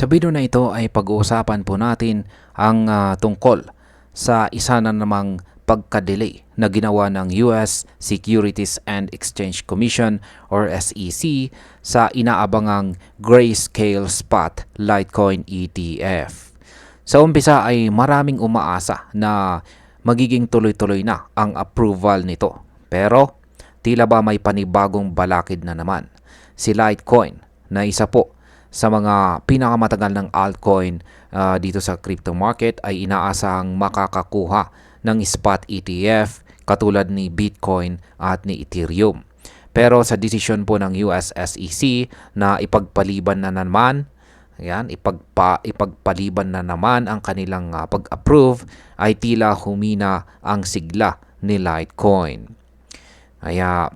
Sa video na ito ay pag-uusapan po natin ang tungkol sa isa na namang pagka-delay na ginawa ng US Securities and Exchange Commission or SEC sa inaabangang Grayscale Spot Litecoin ETF. Sa umpisa ay maraming umaasa na magiging tuloy-tuloy na ang approval nito. Pero tila ba may panibagong balakid na naman. Si Litecoin na isa po sa mga pinakamatagal ng altcoin dito sa crypto market ay inaasahang makakakuha ng spot ETF katulad ni Bitcoin at ni Ethereum. Pero sa desisyon po ng US SEC na ipagpaliban na naman, ipagpaliban na naman ang kanilang pag-approve ay tila humina ang sigla ni Litecoin. Kaya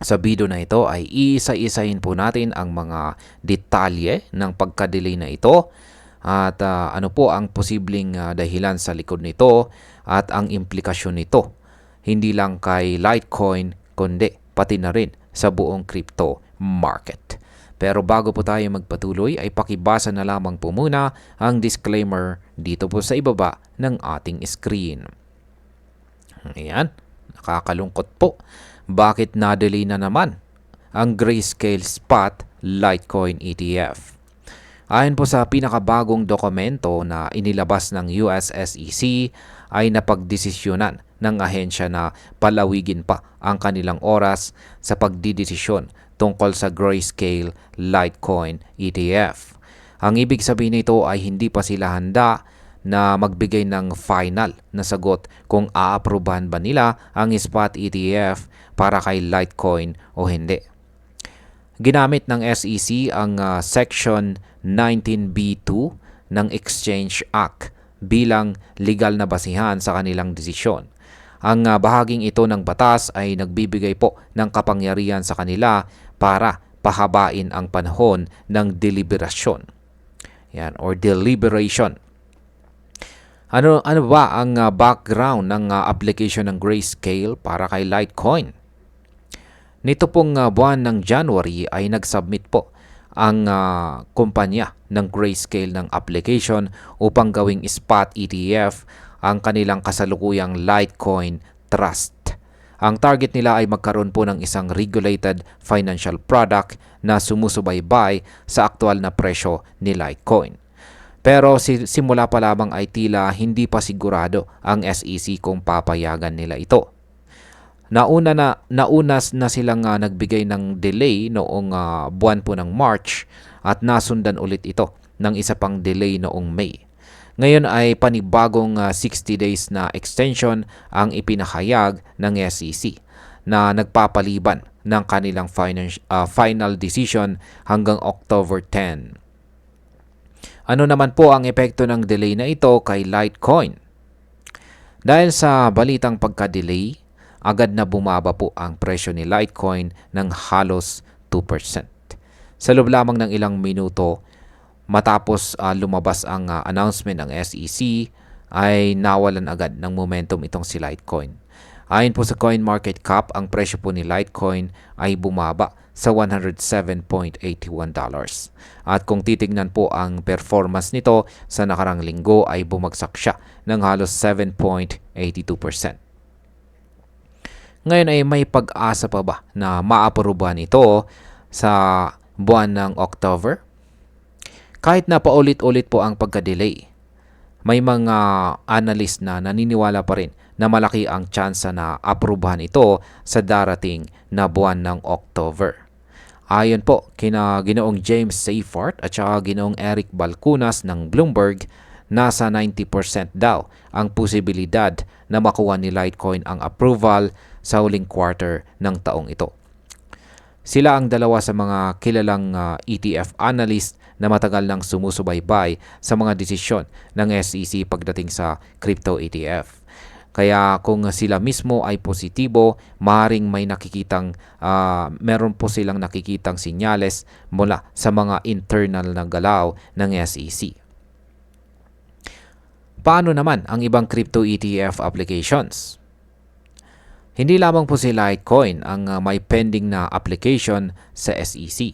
sa video na ito ay iisa-isahin po natin ang mga detalye ng pagka-delay na ito at ano po ang posibleng dahilan sa likod nito at ang implikasyon nito hindi lang kay Litecoin kundi pati na rin sa buong crypto market. Pero bago po tayo magpatuloy ay pakibasa na lamang po muna ang disclaimer dito po sa ibaba ng ating screen. Ayan, nakakalungkot po. Bakit na-delay na naman ang Grayscale Spot Litecoin ETF? Ayon po sa pinakabagong dokumento na inilabas ng US SEC ay napagdesisyonan ng ahensya na palawigin pa ang kanilang oras sa pagdidesisyon tungkol sa Grayscale Litecoin ETF. Ang ibig sabihin nito ay hindi pa sila handa na magbigay ng final na sagot kung aaprubahan ba nila ang spot ETF para kay Litecoin o hindi. Ginamit ng SEC ang Section 19B2 ng Exchange Act bilang legal na basihan sa kanilang desisyon. Ang bahaging ito ng batas ay nagbibigay po ng kapangyarihan sa kanila para pahabain ang panahon ng deliberation. Or deliberation. Ano ba ang background ng application ng Grayscale para kay Litecoin? Nito pong buwan ng January ay nag-submit po ang kumpanya ng Grayscale ng application upang gawing spot ETF ang kanilang kasalukuyang Litecoin Trust. Ang target nila ay magkaroon po ng isang regulated financial product na sumusubaybay sa aktual na presyo ni Litecoin. Pero simula pa lamang ay tila hindi pa sigurado ang SEC kung papayagan nila ito. Naunas na silang nagbigay ng delay noong buwan po ng March at nasundan ulit ito ng isa pang delay noong May. Ngayon ay panibagong 60 days na extension ang ipinahayag ng SEC na nagpapaliban ng kanilang final decision hanggang October 10. Ano naman po ang epekto ng delay na ito kay Litecoin? Dahil sa balitang pagka-delay, agad na bumaba po ang presyo ni Litecoin ng halos 2%. Sa loob lamang ng ilang minuto, matapos lumabas ang announcement ng SEC, ay nawalan agad ng momentum itong si Litecoin. Ayon po sa CoinMarketCap, ang presyo po ni Litecoin ay bumaba sa $107.81. At kung titignan po ang performance nito sa nakarang linggo ay bumagsak siya ng halos 7.82%. Ngayon ay may pag-asa pa ba na maaprubahan ito sa buwan ng October? Kahit na paulit-ulit po ang pagka-delay, may mga analyst na naniniwala pa rin na malaki ang tsansa na aprubahan ito sa darating na buwan ng October. Ayon po kina Ginoong James Seyffart at saka Ginoong Eric Balcunas ng Bloomberg, nasa 90% daw ang posibilidad na makuha ni Litecoin ang approval sa huling quarter ng taong ito. Sila ang dalawa sa mga kilalang ETF analyst na matagal nang sumusubaybay sa mga desisyon ng SEC pagdating sa crypto ETF. Kaya kung sila mismo ay positibo, maaaring meron po silang nakikitang sinyales mula sa mga internal na galaw ng SEC. Paano naman ang ibang crypto ETF applications? Hindi lamang po si Litecoin ang may pending na application sa SEC.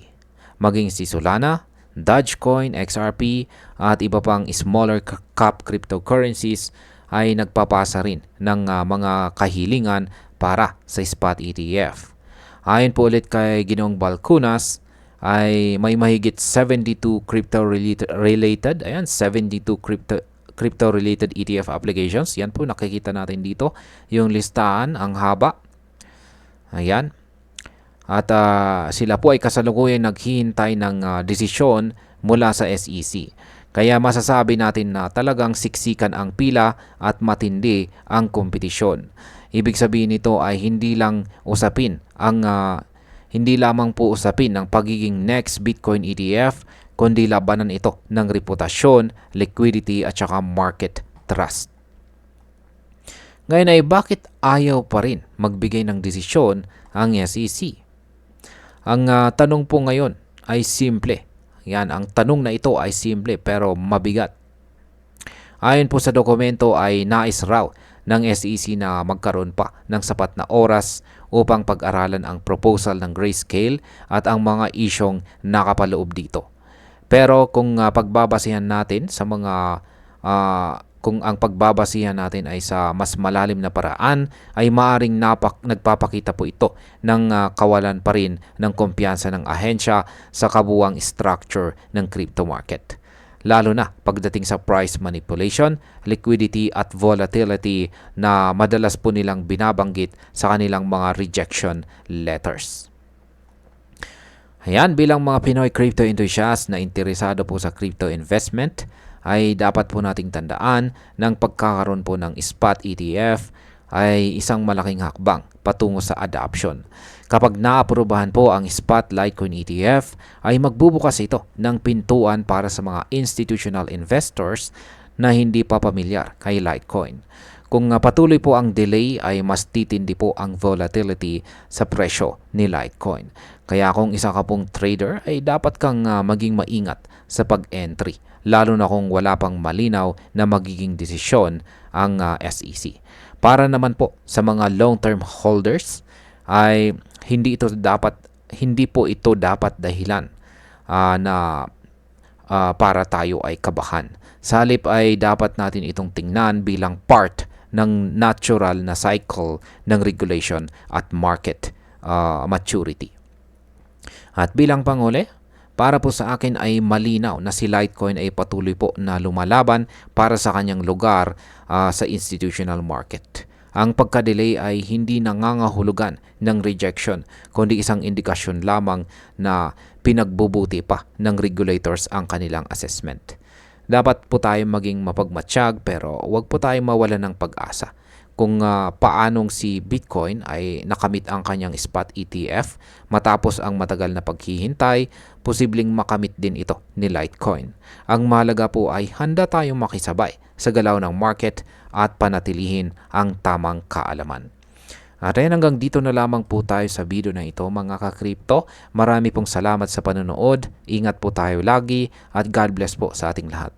Maging si Solana, Dogecoin, XRP at iba pang smaller cap cryptocurrencies ay nagpapasa rin ng mga kahilingan para sa spot ETF. Ayon po ulit kay Ginoong Balcunas, ay may mahigit 72 crypto-related, 72 crypto-related ETF applications. Yan po, nakikita natin dito yung listahan, ang haba. Ayan. At sila po ay kasalukuyan naghihintay ng desisyon mula sa SEC. Kaya masasabi natin na talagang siksikan ang pila at matindi ang kompetisyon. Ibig sabihin nito ay hindi lamang po usapin ng pagiging next Bitcoin ETF, kundi labanan ito ng reputasyon, liquidity at saka market trust. Ngayon ay bakit ayaw pa rin magbigay ng desisyon ang SEC? Ang tanong po ngayon ay simple. Yan, ang tanong na ito ay simple pero mabigat. Ayon po sa dokumento ay nais raw ng SEC na magkaroon pa ng sapat na oras upang pag-aralan ang proposal ng grayscale at ang mga isyong nakapaloob dito. Pero kung pagbabasihan natin sa mga kung ang pagbabasihan natin ay sa mas malalim na paraan, ay maaring nagpapakita po ito ng kawalan pa rin ng kumpiyansa ng ahensya sa kabuuang structure ng crypto market. Lalo na pagdating sa price manipulation, liquidity at volatility na madalas po nilang binabanggit sa kanilang mga rejection letters. Ayan, bilang mga Pinoy crypto enthusiasts na interesado po sa crypto investment, ay dapat po nating tandaan ng pagkakaroon po ng spot ETF ay isang malaking hakbang patungo sa adoption. Kapag naaprubahan po ang spot Litecoin ETF, ay magbubukas ito ng pintuan para sa mga institutional investors na hindi pa pamilyar kay Litecoin. Kung patuloy po ang delay ay mas titindi po ang volatility sa presyo ni Litecoin. Kaya kung isa ka pong trader ay dapat kang maging maingat sa pag-entry, lalo na kung wala pang malinaw na magiging desisyon ang SEC. Para naman po sa mga long-term holders ay hindi po ito dapat dahilan na para tayo ay kabahan. Sa halip ay dapat natin itong tingnan bilang part ng natural na cycle ng regulation at market maturity. At bilang panghuli, para po sa akin ay malinaw na si Litecoin ay patuloy po na lumalaban para sa kanyang lugar sa institutional market. Ang pagka-delay ay hindi nangangahulugan ng rejection, kundi isang indikasyon lamang na pinagbubuti pa ng regulators ang kanilang assessment. Dapat po tayong maging mapagmatsyag pero huwag po tayong mawalan ng pag-asa. Kung paanong si Bitcoin ay nakamit ang kanyang spot ETF matapos ang matagal na paghihintay, posibleng makamit din ito ni Litecoin. Ang mahalaga po ay handa tayong makisabay sa galaw ng market at panatilihin ang tamang kaalaman. At ayun, hanggang dito na lamang po tayo sa video na ito mga ka-crypto. Marami pong salamat sa panonood. Ingat po tayo lagi at God bless po sa ating lahat.